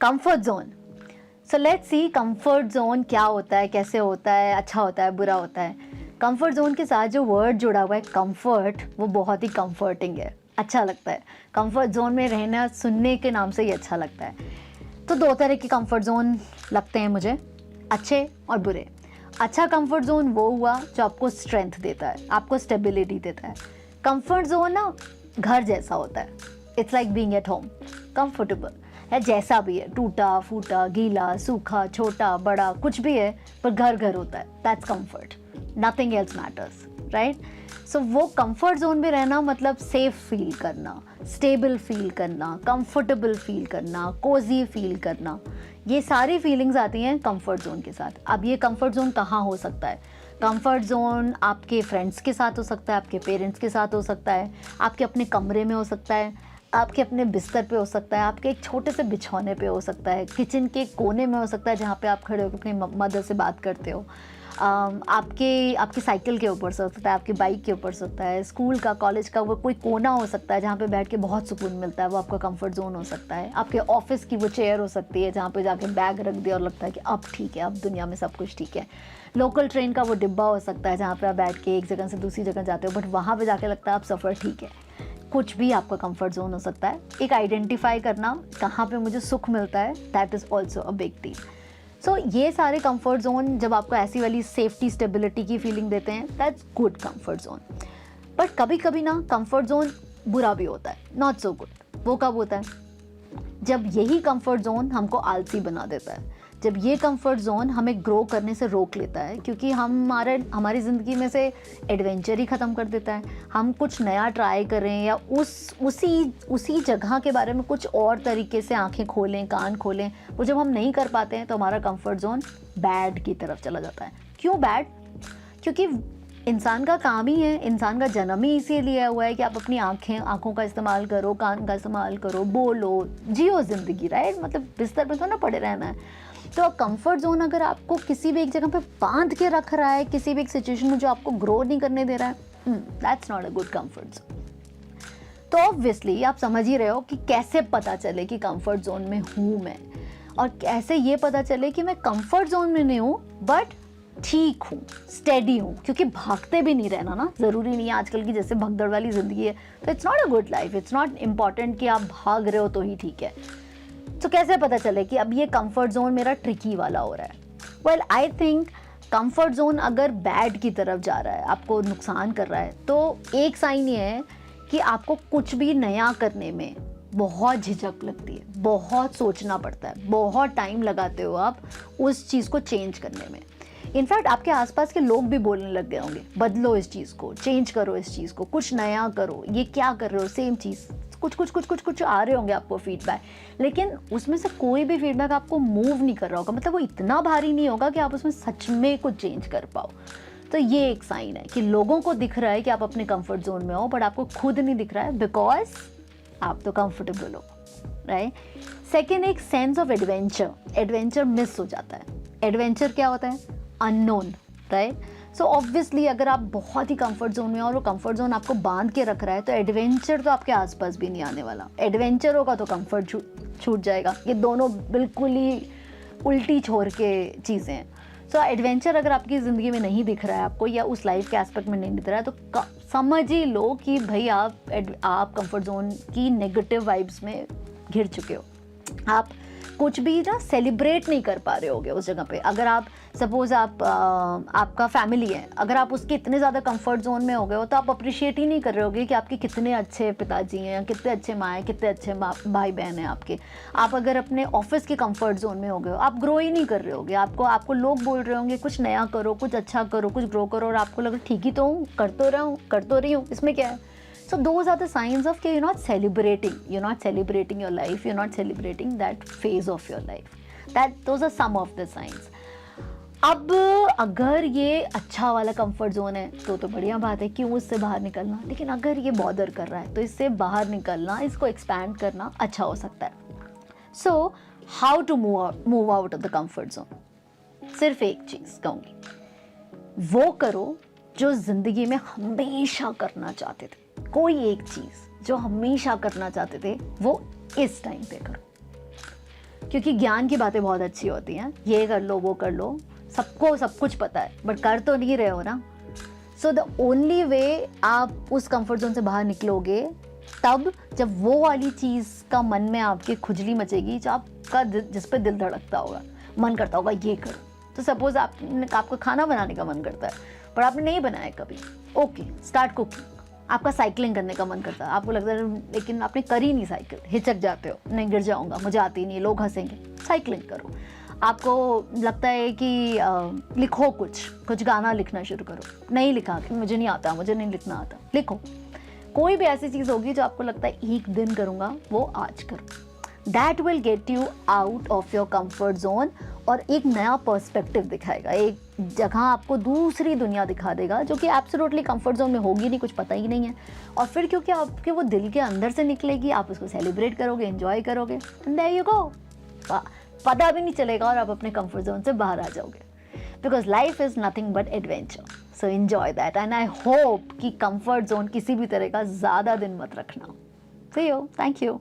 Comfort zone. So let's see comfort zone क्या होता है, कैसे होता है, अच्छा होता है, बुरा होता है। कंफर्ट जोन के साथ जो वर्ड जुड़ा हुआ है कंफर्ट, वो बहुत ही कंफर्टिंग है, अच्छा लगता है। कंफर्ट जोन में रहना सुनने के नाम से ही अच्छा लगता है। तो दो तरह के कंफर्ट जोन लगते हैं मुझे, अच्छे और बुरे। अच्छा कंफर्ट जोन वो हुआ जो आपको स्ट्रेंथ देता है, आपको स्टेबिलिटी देता है। कंफर्ट जोन ना घर जैसा होता है, it's like being at home, comfortable है, जैसा भी है, टूटा फूटा, गीला सूखा, छोटा बड़ा, कुछ भी है, पर घर घर होता है, that's comfort, nothing else matters, right. So वो कंफर्ट जोन में रहना मतलब सेफ फील करना, स्टेबल फील करना, कंफर्टेबल फील करना, कोजी फील करना, ये सारी फीलिंग्स आती हैं कंफर्ट जोन के साथ। अब ये कंफर्ट जोन कहाँ हो सकता है? कंफर्ट जोन आपके फ्रेंड्स के साथ हो सकता है, आपके पेरेंट्स के साथ हो सकता है, आपके अपने कमरे में हो सकता है, आपके अपने बिस्तर पे हो सकता है, आपके एक छोटे से बिछौने पे हो सकता है, किचन के कोने में हो सकता है जहाँ पे आप खड़े होकर अपनी मदर से बात करते हो, आपकी साइकिल के ऊपर से हो सकता है, आपकी बाइक के ऊपर से हो सकता है, स्कूल का, कॉलेज का वो कोई कोना हो सकता है जहाँ पे बैठ के बहुत सुकून मिलता है, वो आपका कंफर्ट जोन हो सकता है। आपके ऑफिस की वो चेयर हो सकती है जहाँ पे जाके बैग रख दिया और लगता है कि अब ठीक है, अब दुनिया में सब कुछ ठीक है। लोकल ट्रेन का वो डिब्बा हो सकता है जहाँ पे आप बैठ के एक जगह से दूसरी जगह जाते हो, बट वहाँ पे जाके लगता है अब सफ़र ठीक है। कुछ भी आपका कंफर्ट जोन हो सकता है। एक आइडेंटिफाई करना कहाँ पे मुझे सुख मिलता है, that is also a big deal. So ये सारे कंफर्ट जोन जब आपको ऐसी वाली सेफ्टी स्टेबिलिटी की फीलिंग देते हैं, that's good comfort zone. But कभी कभी ना कंफर्ट जोन बुरा भी होता है, नॉट सो गुड। वो कब होता है? जब यही कंफर्ट जोन हमको आलसी बना देता है, जब ये कंफर्ट जोन हमें ग्रो करने से रोक लेता है, क्योंकि हमारी ज़िंदगी में से एडवेंचर ही ख़त्म कर देता है। हम कुछ नया ट्राई करें या उसी जगह के बारे में कुछ और तरीके से आंखें खोलें, कान खोलें, वो जब हम नहीं कर पाते हैं तो हमारा कंफर्ट जोन बैड की तरफ चला जाता है। क्यों बैड? क्योंकि इंसान का काम ही है, इंसान का जन्म ही इसीलिए लिया हुआ है कि आप अपनी आंखों का इस्तेमाल करो, कान का इस्तेमाल करो, बोलो, जियो ज़िंदगी, राइट। मतलब बिस्तर पे तो ना पड़े रहना है। तो कंफर्ट जोन अगर आपको किसी भी एक जगह पे बांध के रख रहा है, किसी भी एक सिचुएशन में जो आपको ग्रो नहीं करने दे रहा है, that's not a good comfort zone. तो ऑब्वियसली आप समझ ही रहे हो कि कैसे पता चले कि कंफर्ट जोन में हूँ मैं, और कैसे ये पता चले कि मैं कंफर्ट जोन में नहीं हूँ बट ठीक हूँ, स्टेडी हूँ। क्योंकि भागते भी नहीं रहना ना, ज़रूरी नहीं है, आजकल की जैसे भगदड़ वाली ज़िंदगी है, तो it's not a good life. It's not important कि आप भाग रहे हो तो ही ठीक है। तो कैसे पता चले कि अब ये कंफर्ट जोन मेरा ट्रिकी वाला हो रहा है? Well I think comfort zone अगर बैड की तरफ जा रहा है, आपको नुकसान कर रहा है, तो एक साइन ये है कि आपको कुछ भी नया करने में बहुत झिझक लगती है, बहुत सोचना पड़ता है, बहुत टाइम लगाते हो आप उस चीज़ को चेंज करने में। इनफैक्ट आपके आसपास के लोग भी बोलने लग गए होंगे, बदलो इस चीज़ को, चेंज करो इस चीज़ को, कुछ नया करो, ये क्या कर रहे हो, सेम चीज़। कुछ आ रहे होंगे आपको फीडबैक, लेकिन उसमें से कोई भी फीडबैक आपको मूव नहीं कर रहा होगा, मतलब वो इतना भारी नहीं होगा कि आप उसमें सच में कुछ चेंज कर पाओ। तो ये एक साइन है कि लोगों को दिख रहा है कि आप अपने कंफर्ट जोन में हो, बट आपको खुद नहीं दिख रहा है, बिकॉज आप तो कंफर्टेबल हो, राइट। सेकेंड, एक सेंस ऑफ एडवेंचर मिस हो जाता है। एडवेंचर क्या होता है? Unknown, right. सो ऑब्वियसली अगर आप बहुत ही कंफर्ट जोन में हो और वो कंफर्ट जोन आपको बांध के रख रहा है, तो एडवेंचर तो आपके आसपास भी नहीं आने वाला। एडवेंचर होगा तो कंफर्ट छूट जाएगा। ये दोनों बिल्कुल ही उल्टी छोर के चीज़ें हैं। सो एडवेंचर अगर आपकी ज़िंदगी में नहीं दिख रहा है आपको, या उस लाइफ के एस्पेक्ट में नहीं दिख रहा है, तो समझ ही लो कि भाई आप कंफर्ट जोन की नेगेटिव वाइब्स में घिर चुके हो। आप कुछ भी ना सेलिब्रेट नहीं कर पा रहे होगे उस जगह पे। अगर आप सपोज आपका फैमिली है, अगर आप उसके इतने ज़्यादा कंफर्ट जोन में हो गए हो, तो आप अप्रिशिएट ही नहीं कर रहे होगे कि आपके कितने अच्छे पिताजी हैं, कितने अच्छे माँ हैं, कितने अच्छे भाई बहन हैं आपके। आप अगर अपने ऑफिस के कंफर्ट जोन में हो गए हो, आप ग्रो ही नहीं कर रहे होगे। आपको लोग बोल रहे होंगे कुछ नया करो, कुछ अच्छा करो, कुछ ग्रो करो, और आपको लगा ठीक ही तो हूँ, कर तो रही हूँ, इसमें क्या है। So those are the signs of you're not celebrating your life, you're not celebrating that phase of your life. Those are some of the signs. अब अगर ये अच्छा वाला कंफर्ट जोन है तो बढ़िया बात है, क्यों उससे बाहर निकलना। लेकिन अगर ये बॉदर कर रहा है तो इससे बाहर निकलना, इसको एक्सपैंड करना अच्छा हो सकता है। So how to move out of the comfort zone? सिर्फ एक चीज़ कहूँगी, वो करो जो ज़िंदगी में हमेशा करना चाहते थे। कोई एक चीज़ जो हमेशा करना चाहते थे वो इस टाइम पे करो। क्योंकि ज्ञान की बातें बहुत अच्छी होती हैं, ये कर लो वो कर लो, सबको सब कुछ पता है बट कर तो नहीं रहे हो ना। सो द ओनली वे आप उस कंफर्ट जोन से बाहर निकलोगे तब जब वो वाली चीज़ का मन में आपके खुजली मचेगी, जो आपका जिस पे दिल धड़कता होगा, मन करता होगा ये करो। तो सपोज आपको खाना बनाने का मन करता है पर आपने नहीं बनाया कभी, ओके स्टार्ट कुकिंग। आपका साइकिलिंग करने का मन करता है, आपको लगता है लेकिन आपने करी नहीं साइकिल, हिचक जाते हो, नहीं गिर जाऊंगा, मुझे आती नहीं, लोग हंसेंगे, साइकिलिंग करो। आपको लगता है कि लिखो, कुछ गाना लिखना शुरू करो, नहीं लिखा, मुझे नहीं आता, मुझे नहीं लिखना आता, लिखो। कोई भी ऐसी चीज़ होगी जो आपको लगता है एक दिन करूँगा, वो आज करो। That will get you out of your comfort zone और एक नया पर्सपेक्टिव दिखाएगा, एक जगह आपको दूसरी दुनिया दिखा देगा जो कि एब्सोल्युटली कंफर्ट जोन में होगी नहीं, कुछ पता ही नहीं है। और फिर क्योंकि आपके वो दिल के अंदर से निकलेगी, आप उसको सेलिब्रेट करोगे, एंजॉय करोगे, एंड देयर यू गो, पता भी नहीं चलेगा और आप अपने कंफर्ट जोन से बाहर आ जाओगे। Because life is nothing but adventure, so enjoy that and I hope कि कंफर्ट जोन किसी भी तरह का ज़्यादा दिन मत रखना। सी यू, थैंक यू।